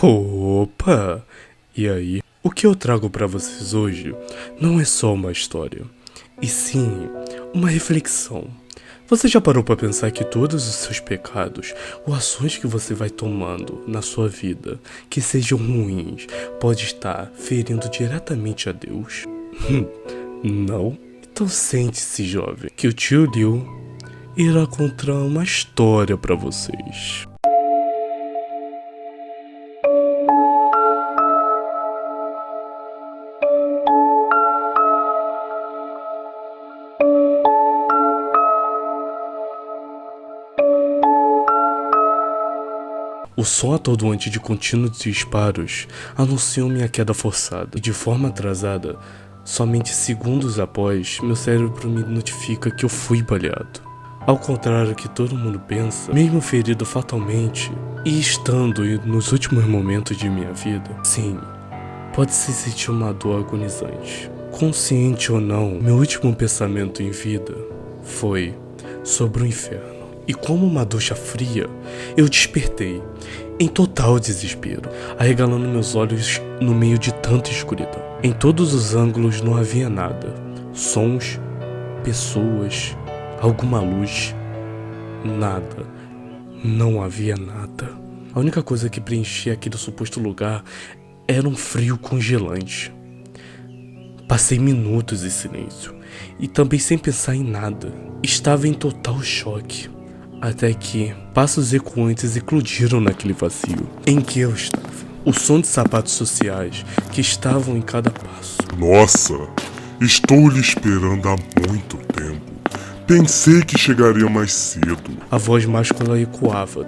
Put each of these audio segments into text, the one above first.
Opa! E aí? O que eu trago pra vocês hoje não é só uma história, e sim uma reflexão. Você já parou pra pensar que todos os seus pecados, ou ações que você vai tomando na sua vida, que sejam ruins, pode estar ferindo diretamente a Deus? Não? Então sente-se, jovem, que o tio Liu irá contar uma história pra vocês. O som atordoante de contínuos disparos anunciou minha queda forçada, e de forma atrasada, somente segundos após, meu cérebro me notifica que eu fui baleado. Ao contrário do que todo mundo pensa, mesmo ferido fatalmente, e estando nos últimos momentos de minha vida, sim, pode-se sentir uma dor agonizante. Consciente ou não, meu último pensamento em vida foi sobre o inferno. E como uma ducha fria, eu despertei, em total desespero, arregalando meus olhos no meio de tanta escuridão. Em todos os ângulos não havia nada. Sons, pessoas, alguma luz. Nada. Não havia nada. A única coisa que preenchia aquele suposto lugar era um frio congelante. Passei minutos em silêncio, e também sem pensar em nada. Estava em total choque. Até que passos ecoantes eclodiram naquele vazio em que eu estava. O som de sapatos sociais que estavam em cada passo. Nossa, estou lhe esperando há muito tempo. Pensei que chegaria mais cedo. A voz máscula ecoava,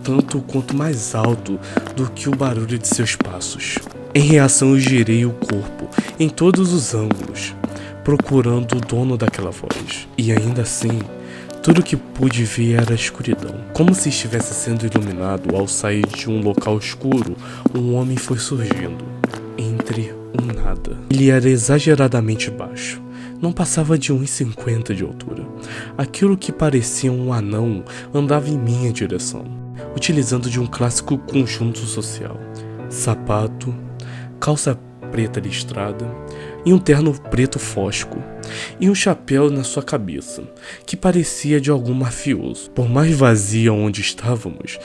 tanto quanto mais alto do que o barulho de seus passos. Em reação, eu girei o corpo em todos os ângulos, procurando o dono daquela voz. E ainda assim, tudo que pude ver era a escuridão. Como se estivesse sendo iluminado ao sair de um local escuro, um homem foi surgindo, entre um nada. Ele era exageradamente baixo. Não passava de 1,50 de altura. Aquilo que parecia um anão andava em minha direção, utilizando de um clássico conjunto social. Sapato, calça preta listrada e um terno preto fosco, e um chapéu na sua cabeça, que parecia de algum mafioso. Por mais vazia onde estávamos,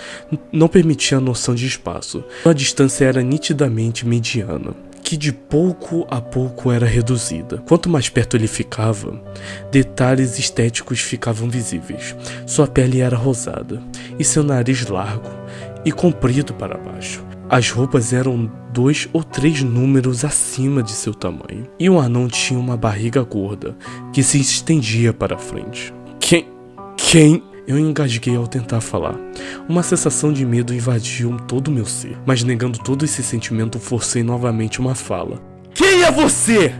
não permitia a noção de espaço. A distância era nitidamente mediana, que de pouco a pouco era reduzida. Quanto mais perto ele ficava, detalhes estéticos ficavam visíveis. Sua pele era rosada, e seu nariz largo e comprido para baixo. As roupas eram 2 ou 3 números acima de seu tamanho, e o anão tinha uma barriga gorda que se estendia para frente. Quem? Eu engasguei ao tentar falar. Uma sensação de medo invadiu todo o meu ser, mas negando todo esse sentimento, forcei novamente uma fala. Quem é você?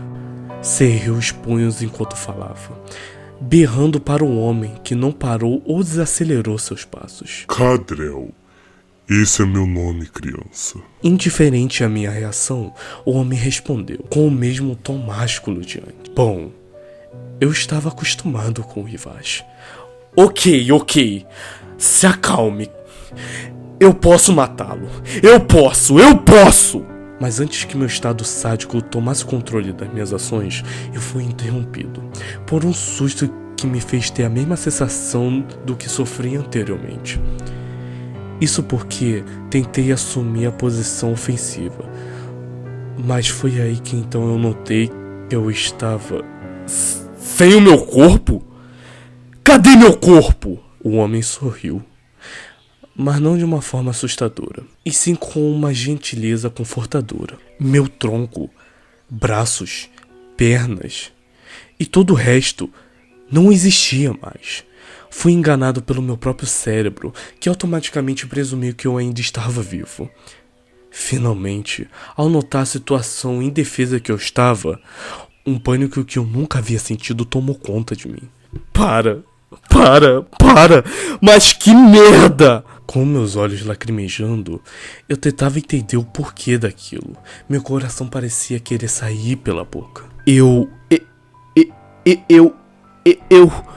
Cerrei os punhos enquanto falava, berrando para o homem que não parou ou desacelerou seus passos. Cadrel. Esse é meu nome, criança. Indiferente à minha reação, o homem respondeu, com o mesmo tom másculo de antes. Bom, eu estava acostumado com o rivaz. Ok. Se acalme. Eu posso matá-lo. Eu posso! Mas antes que meu estado sádico tomasse controle das minhas ações, eu fui interrompido por um susto que me fez ter a mesma sensação do que sofri anteriormente. Isso porque tentei assumir a posição ofensiva, mas foi aí que então eu notei que eu estava sem o meu corpo? Cadê meu corpo? O homem sorriu, mas não de uma forma assustadora, e sim com uma gentileza confortadora. Meu tronco, braços, pernas e todo o resto não existia mais. Fui enganado pelo meu próprio cérebro, que automaticamente presumiu que eu ainda estava vivo. Finalmente, ao notar a situação indefesa que eu estava, um pânico que eu nunca havia sentido tomou conta de mim. Para! Mas que merda! Com meus olhos lacrimejando, eu tentava entender o porquê daquilo. Meu coração parecia querer sair pela boca. Eu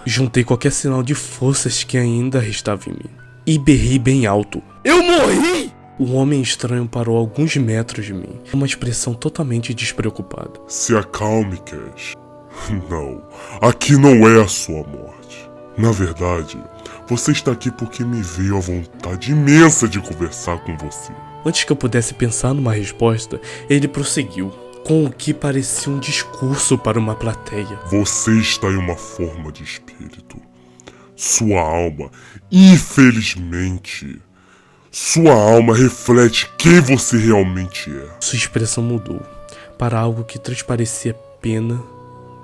juntei qualquer sinal de forças que ainda restava em mim e berrei bem alto. Eu morri! O homem estranho parou a alguns metros de mim, com uma expressão totalmente despreocupada. Se acalme, Cash. Não, aqui não é a sua morte. Na verdade, você está aqui porque me veio a vontade imensa de conversar com você. Antes que eu pudesse pensar numa resposta, ele prosseguiu, com o que parecia um discurso para uma plateia. Você está em uma forma de espírito. Sua alma, infelizmente, sua alma reflete quem você realmente é. Sua expressão mudou para algo que transparecia pena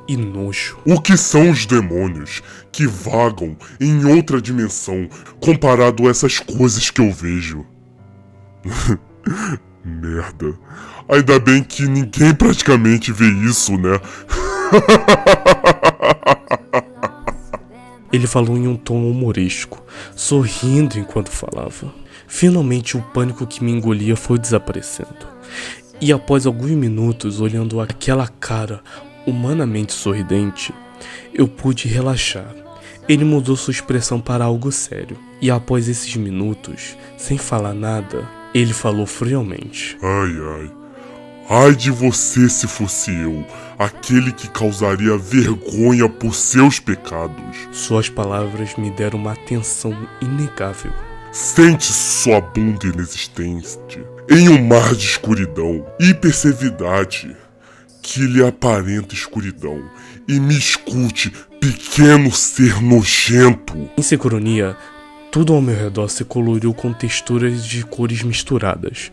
e nojo. O que são os demônios que vagam em outra dimensão comparado a essas coisas que eu vejo? Merda. Ainda bem que ninguém praticamente vê isso, né? Ele falou em um tom humorístico, sorrindo enquanto falava. Finalmente o pânico que me engolia foi desaparecendo. E após alguns minutos olhando aquela cara humanamente sorridente, eu pude relaxar. Ele mudou sua expressão para algo sério. E após esses minutos, sem falar nada, ele falou friamente. Ai de você se fosse eu, aquele que causaria vergonha por seus pecados. Suas palavras me deram uma atenção inegável. Sente sua bunda inexistente em um mar de escuridão e perseveridade que lhe aparenta escuridão, e me escute, pequeno ser nojento. Em sincronia, tudo ao meu redor se coloriu com texturas de cores misturadas,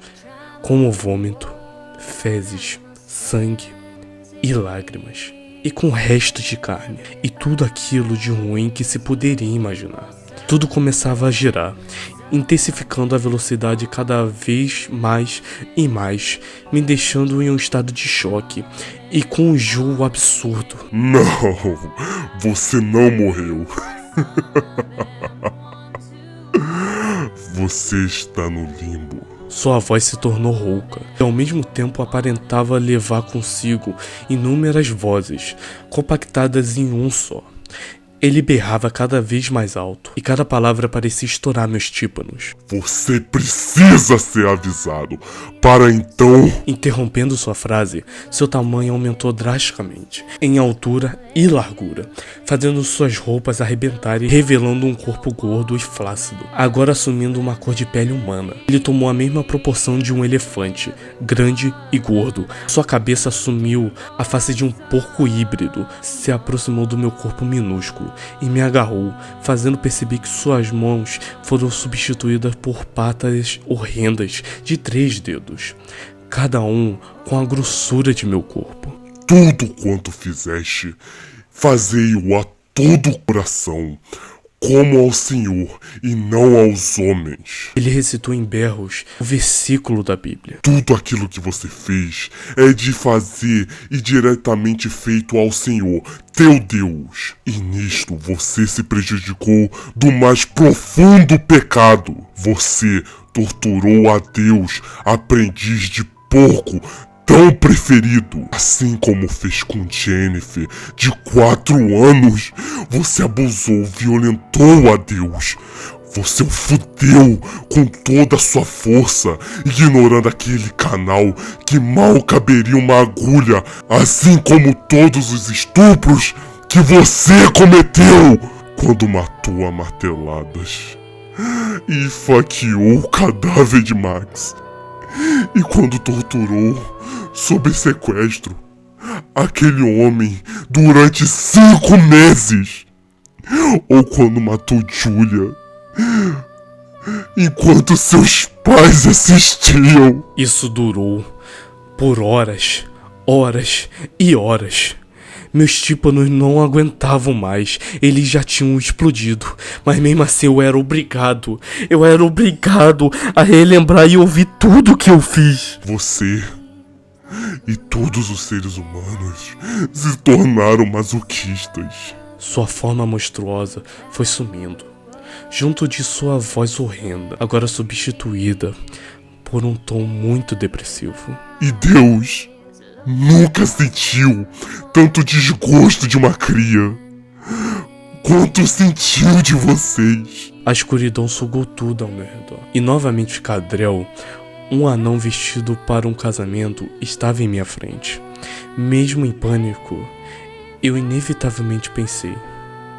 como vômito, fezes, sangue e lágrimas, e com restos de carne, e tudo aquilo de ruim que se poderia imaginar. Tudo começava a girar, intensificando a velocidade cada vez mais e mais, me deixando em um estado de choque e com um enjoo absurdo. Não, você não morreu. Você está no limbo. Sua voz se tornou rouca e ao mesmo tempo aparentava levar consigo inúmeras vozes, compactadas em um só. Ele berrava cada vez mais alto, e cada palavra parecia estourar meus tímpanos. Você precisa ser avisado, para então... Interrompendo sua frase, seu tamanho aumentou drasticamente, em altura e largura, fazendo suas roupas arrebentarem, revelando um corpo gordo e flácido, agora assumindo uma cor de pele humana. Ele tomou a mesma proporção de um elefante, grande e gordo. Sua cabeça assumiu a face de um porco híbrido, se aproximou do meu corpo minúsculo e me agarrou, fazendo perceber que suas mãos foram substituídas por patas horrendas de 3 dedos, cada um com a grossura de meu corpo. Tudo quanto fizeste, fazei-o a todo o coração, como ao Senhor e não aos homens. Ele recitou em berros o versículo da Bíblia. Tudo aquilo que você fez é de fazer e diretamente feito ao Senhor, teu Deus. E nisto você se prejudicou do mais profundo pecado. Você torturou a Deus, aprendiz de porco, tão preferido. Assim como fez com Jennifer, de 4 anos, você abusou, violentou a Deus. Você o fudeu com toda a sua força, ignorando aquele canal que mal caberia uma agulha, assim como todos os estupros que você cometeu quando matou a marteladas e esfaqueou o cadáver de Max, e quando torturou sob sequestro aquele homem durante 5 meses, ou quando matou Julia enquanto seus pais assistiam. Isso durou por horas, horas e horas. Meus tímpanos não aguentavam mais, eles já tinham explodido, mas mesmo assim eu era obrigado a relembrar e ouvir tudo que eu fiz. Você e todos os seres humanos se tornaram masoquistas. Sua forma monstruosa foi sumindo, junto de sua voz horrenda, agora substituída por um tom muito depressivo. E Deus nunca sentiu tanto desgosto de uma cria quanto sentiu de vocês. A escuridão sugou tudo ao meu redor, e novamente Cadrel, Um anão vestido para um casamento estava em minha frente. Mesmo em pânico, eu inevitavelmente pensei: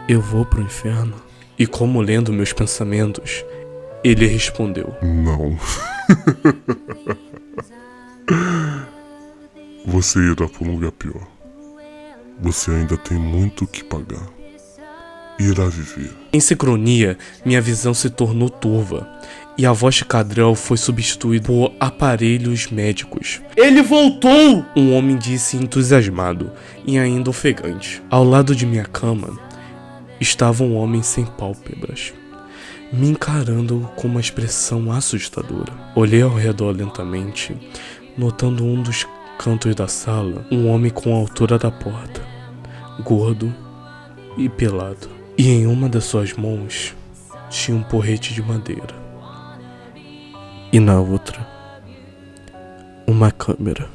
eu vou pro inferno? E como lendo meus pensamentos, ele respondeu: Não. Você irá para um lugar pior. Você ainda tem muito o que pagar. Irá viver. Em sincronia, minha visão se tornou turva e a voz de Cadrel foi substituída por aparelhos médicos. Ele voltou! Um homem disse entusiasmado e ainda ofegante. Ao lado de minha cama estava um homem sem pálpebras, me encarando com uma expressão assustadora. Olhei ao redor lentamente, notando um dos cantos da sala um homem com a altura da porta, gordo e pelado. E em uma das suas mãos tinha um porrete de madeira. E na outra, uma câmera.